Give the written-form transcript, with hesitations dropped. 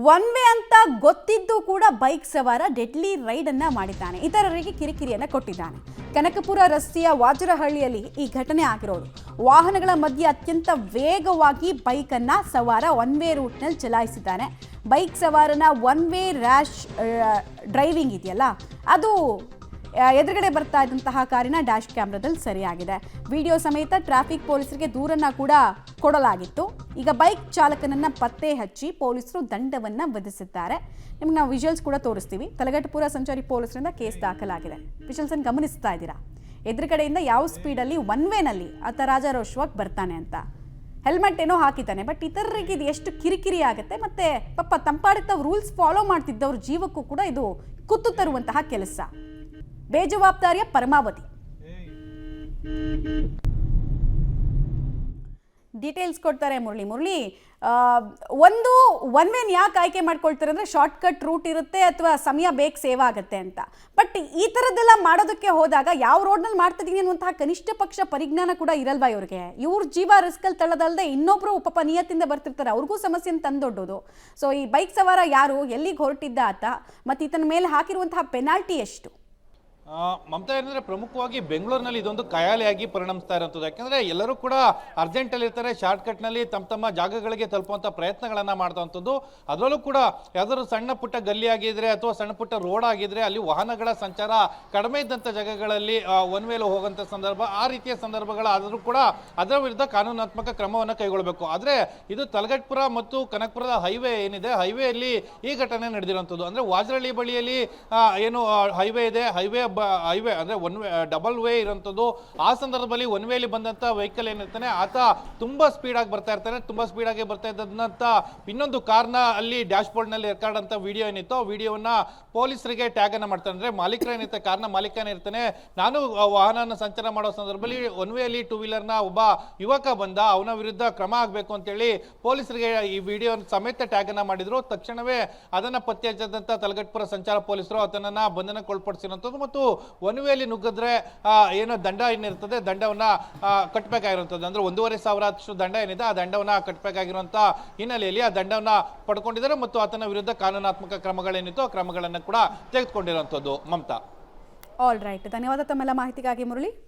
One way ಅಂತ ಗೊತ್ತಿದ್ದು ಕೂಡ ಬೈಕ್ ಸವಾರ ಡೆಡ್ಲಿ ರೈಡ್ ಅನ್ನ ಮಾಡಿದ್ದಾನೆ. ಇತರರಿಗೆ ಕಿರಿಕಿರಿಯನ್ನ ಕೊಟ್ಟಿದ್ದಾನೆ. ಕನಕಪುರ ರಸ್ತೆಯ ವಾಜರಹಳ್ಳಿಯಲ್ಲಿ ಈ ಘಟನೆ ಆಗಿರೋದು. ವಾಹನಗಳ ಮಧ್ಯೆ ಅತ್ಯಂತ ವೇಗವಾಗಿ ಬೈಕ್ ಅನ್ನ ಸವಾರ ಒನ್ ವೇ ರೂಟ್ ನಲ್ಲಿ ಚಲಾಯಿಸಿದ್ದಾನೆ. ಬೈಕ್ ಸವಾರನ ಒನ್ ವೇ ರ್ಯಾಶ್ ಡ್ರೈವಿಂಗ್ ಇದೆಯಲ್ಲ, ಅದು ಎದುರುಗಡೆ ಬರ್ತಾ ಇದ್ದಂತಹ ಕಾರಿನ ಡ್ಯಾಶ್ ಕ್ಯಾಮ್ರಾದಲ್ಲಿ ಸರಿಯಾಗಿದೆ. ವಿಡಿಯೋ ಸಮೇತ ಟ್ರಾಫಿಕ್ ಪೊಲೀಸರಿಗೆ ದೂರನ್ನ ಕೂಡ ಕೊಡಲಾಗಿತ್ತು. ಈಗ ಬೈಕ್ ಚಾಲಕನನ್ನ ಪತ್ತೆ ಹಚ್ಚಿ ಪೊಲೀಸರು ದಂಡವನ್ನ ವಿಧಿಸಿದ್ದಾರೆ. ನಿಮ್ಗೆ ನಾವು ವಿಜುವಲ್ಸ್ ಕೂಡ ತೋರಿಸ್ತೀವಿ. ಕಲಘಟಪುರ ಸಂಚಾರಿ ಪೊಲೀಸರಿಂದ ಕೇಸ್ ದಾಖಲಾಗಿದೆ. ವಿಜುವಲ್ಸ್ ಅನ್ನು ಗಮನಿಸ್ತಾ ಇದ್ದೀರಾ. ಎದುರುಗಡೆಯಿಂದ ಯಾವ ಸ್ಪೀಡಲ್ಲಿ ಒನ್ ವೇನಲ್ಲಿ ಆತ ರಾಜಾರೋಷವಾಗಿ ಬರ್ತಾನೆ ಅಂತ. ಹೆಲ್ಮೆಟ್ ಏನೋ ಹಾಕಿದ್ದಾನೆ, ಬಟ್ ಇತರರಿಗೆ ಇದು ಎಷ್ಟು ಕಿರಿಕಿರಿ ಆಗುತ್ತೆ. ಮತ್ತೆ ಪಾಪ ತಂಪಾಡುತ್ತಾ ರೂಲ್ಸ್ ಫಾಲೋ ಮಾಡ್ತಿದ್ದವ್ರ ಜೀವಕ್ಕೂ ಕೂಡ ಇದು ಕುತ್ತು ತರುವಂತಹ ಕೆಲಸ. ಬೇಜವಾಬ್ದಾರಿಯ ಪರಮಾವಧಿ. ಡೀಟೇಲ್ಸ್ ಕೊಡ್ತಾರೆ ಮುರಳಿ. ಒಂದು ಒನ್ ವೇನ್ ಯಾಕೆ ಆಯ್ಕೆ ಮಾಡ್ಕೊಳ್ತಾರೆ ಅಂದರೆ ಶಾರ್ಟ್ಕಟ್ ರೂಟ್ ಇರುತ್ತೆ ಅಥವಾ ಸಮಯ ಬೇಗ ಸೇವ್ ಆಗುತ್ತೆ ಅಂತ. ಬಟ್ ಈ ಥರದ್ದೆಲ್ಲ ಮಾಡೋದಕ್ಕೆ ಹೋದಾಗ ಯಾವ ರೋಡ್ನಲ್ಲಿ ಮಾಡ್ತಿದ್ದೀನಿ ಅನ್ನುವಂತಹ ಕನಿಷ್ಠ ಪಕ್ಷ ಪರಿಜ್ಞಾನ ಕೂಡ ಇರಲ್ವಾ ಇವ್ರಿಗೆ? ಇವ್ರ ಜೀವ ರಿಸ್ಕಲ್ಲಿ ತಳ್ಳದಲ್ಲದೆ ಇನ್ನೊಬ್ರು ಪಾಪ ನಿಯತ್ತಿಂದ ಬರ್ತಿರ್ತಾರೆ, ಅವ್ರಿಗೂ ಸಮಸ್ಯೆನ ತಂದೊಡ್ಡೋದು. ಸೊ ಈ ಬೈಕ್ ಸವಾರ ಯಾರು, ಎಲ್ಲಿಗೆ ಹೊರಟಿದ್ದ ಆತ, ಮತ್ತು ಈತನ ಮೇಲೆ ಹಾಕಿರುವಂತಹ ಪೆನಾಲ್ಟಿ ಎಷ್ಟು? ಮಮತಾ, ಏನಂದರೆ ಪ್ರಮುಖವಾಗಿ ಬೆಂಗಳೂರಿನಲ್ಲಿ ಇದೊಂದು ಖಯಾಲಿಯಾಗಿ ಪರಿಣಮಿಸ್ತಾ ಇರೋಂಥದ್ದು. ಯಾಕೆಂದರೆ ಎಲ್ಲರೂ ಕೂಡ ಅರ್ಜೆಂಟಲ್ಲಿ ಇರ್ತಾರೆ, ಶಾರ್ಟ್ಕಟ್ನಲ್ಲಿ ತಮ್ಮ ಜಾಗಗಳಿಗೆ ತಲುಪುವಂಥ ಪ್ರಯತ್ನಗಳನ್ನು ಮಾಡ್ತವಂಥದ್ದು. ಅದರಲ್ಲೂ ಕೂಡ ಯಾವ್ದಾದ್ರು ಸಣ್ಣ ಪುಟ್ಟ ಗಲ್ಲಿ ಆಗಿದ್ರೆ ಅಥವಾ ಸಣ್ಣ ಪುಟ್ಟ ರೋಡ್ ಆಗಿದ್ರೆ ಅಲ್ಲಿ ವಾಹನಗಳ ಸಂಚಾರ ಕಡಿಮೆ ಇದ್ದಂಥ ಜಾಗಗಳಲ್ಲಿ ಒನ್ ವೇಲು ಹೋಗೋಂಥ ಸಂದರ್ಭ, ಆ ರೀತಿಯ ಸಂದರ್ಭಗಳಾದರೂ ಕೂಡ ಅದರ ವಿರುದ್ಧ ಕಾನೂನಾತ್ಮಕ ಕ್ರಮವನ್ನು ಕೈಗೊಳ್ಳಬೇಕು. ಆದರೆ ಇದು ತಲಘಟಪುರ ಮತ್ತು ಕನಕಪುರದ ಹೈವೇ ಏನಿದೆ, ಹೈವೇಯಲ್ಲಿ ಈ ಘಟನೆ ನಡೆದಿರುವಂಥದ್ದು. ಅಂದರೆ ವಾಜರಳ್ಳಿ ಬಳಿಯಲ್ಲಿ ಏನು ಹೈವೇ ಇದೆ, ಹೈವೇ ಅಂದ್ರೆ ಒನ್ ವೇ ಡಬಲ್ ವೇ ಇರೋಂಥದ್ದು. ಆ ಸಂದರ್ಭದಲ್ಲಿ ಒನ್ ವೇಲಿ ಬಂದಂತ ವೆಹಿಕಲ್ ಏನಿರ್ತಾನೆ ಆತ ತುಂಬಾ ಸ್ಪೀಡ್ ಆಗಿ ಬರ್ತಾ ಇರ್ತಾನೆ. ತುಂಬಾ ಸ್ಪೀಡ್ ಆಗಿ ಬರ್ತಾ ಇದ್ದಂತ ಇನ್ನೊಂದು ಕಾರ್ನ ಅಲ್ಲಿ ಡ್ಯಾಶ್ ಬೋರ್ಡ್ ನಲ್ಲಿ ರೆಕಾರ್ಡ್ ಅಂತ ವಿಡಿಯೋ ಏನಿತ್ತು, ಆ ವಿಡಿಯೋವನ್ನ ಪೊಲೀಸರಿಗೆ ಟ್ಯಾಗ್ ಅನ್ನ ಮಾಡ್ತಾನೆ. ಅಂದ್ರೆ ಮಾಲೀಕರ ಏನಿರ್ತಾರೆ, ಕಾರ್ನ ಮಾಲೀಕನೇ ಇರ್ತಾನೆ. ನಾನು ವಾಹನ ಸಂಚಾರ ಮಾಡೋ ಸಂದರ್ಭದಲ್ಲಿ ಒನ್ ವೇಲಿ ಟೂ ವೀಲರ್ ನ ಒಬ್ಬ ಯುವಕ ಬಂದ, ಅವನ ವಿರುದ್ಧ ಕ್ರಮ ಆಗ್ಬೇಕು ಅಂತೇಳಿ ಪೊಲೀಸರಿಗೆ ಈ ವಿಡಿಯೋ ಸಮೇತ ಟ್ಯಾಗ್ ಅನ್ನ ಮಾಡಿದ್ರು. ತಕ್ಷಣವೇ ಅದನ್ನ ಪತ್ತೆ ಹಚ್ಚಿದಂತ ತಲಘಟಪುರ ಸಂಚಾರ ಪೊಲೀಸರು ಅದನ್ನ ಬಂಧನಕ್ಕೊಳಪಡಿಸಿರುವಂಥದ್ದು. ಮತ್ತು ಒನ್ ವೇಲಿ ನುಗ್ಗಿದ್ರೆ ಏನೋ ದಂಡ ಏನಿರ್ತದೆ, ದಂಡವನ್ನ ಕಟ್ಟಬೇಕಾಗಿರುವಂಥದ್ದು. ಅಂದ್ರೆ 1,500,000 ದಂಡ ಏನಿದೆ, ಆ ದಂಡವನ್ನ ಕಟ್ಟಬೇಕಾಗಿರುವಂತ ಹಿನ್ನೆಲೆಯಲ್ಲಿ ಆ ದಂಡವನ್ನ ಪಡ್ಕೊಂಡಿದ್ದಾರೆ ಮತ್ತು ಆತನ ವಿರುದ್ಧ ಕಾನೂನಾತ್ಮಕ ಕ್ರಮಗಳೇನಿತ್ತು ಆ ಕ್ರಮಗಳನ್ನು ಕೂಡ ತೆಗೆದುಕೊಂಡಿರುವಂಥದ್ದು. ಮಮತಾ, ಆಲ್ ರೈಟ್, ಧನ್ಯವಾದ ತಮ್ಮೆಲ್ಲ ಮಾಹಿತಿಗಾಗಿ ಮುರಳಿ.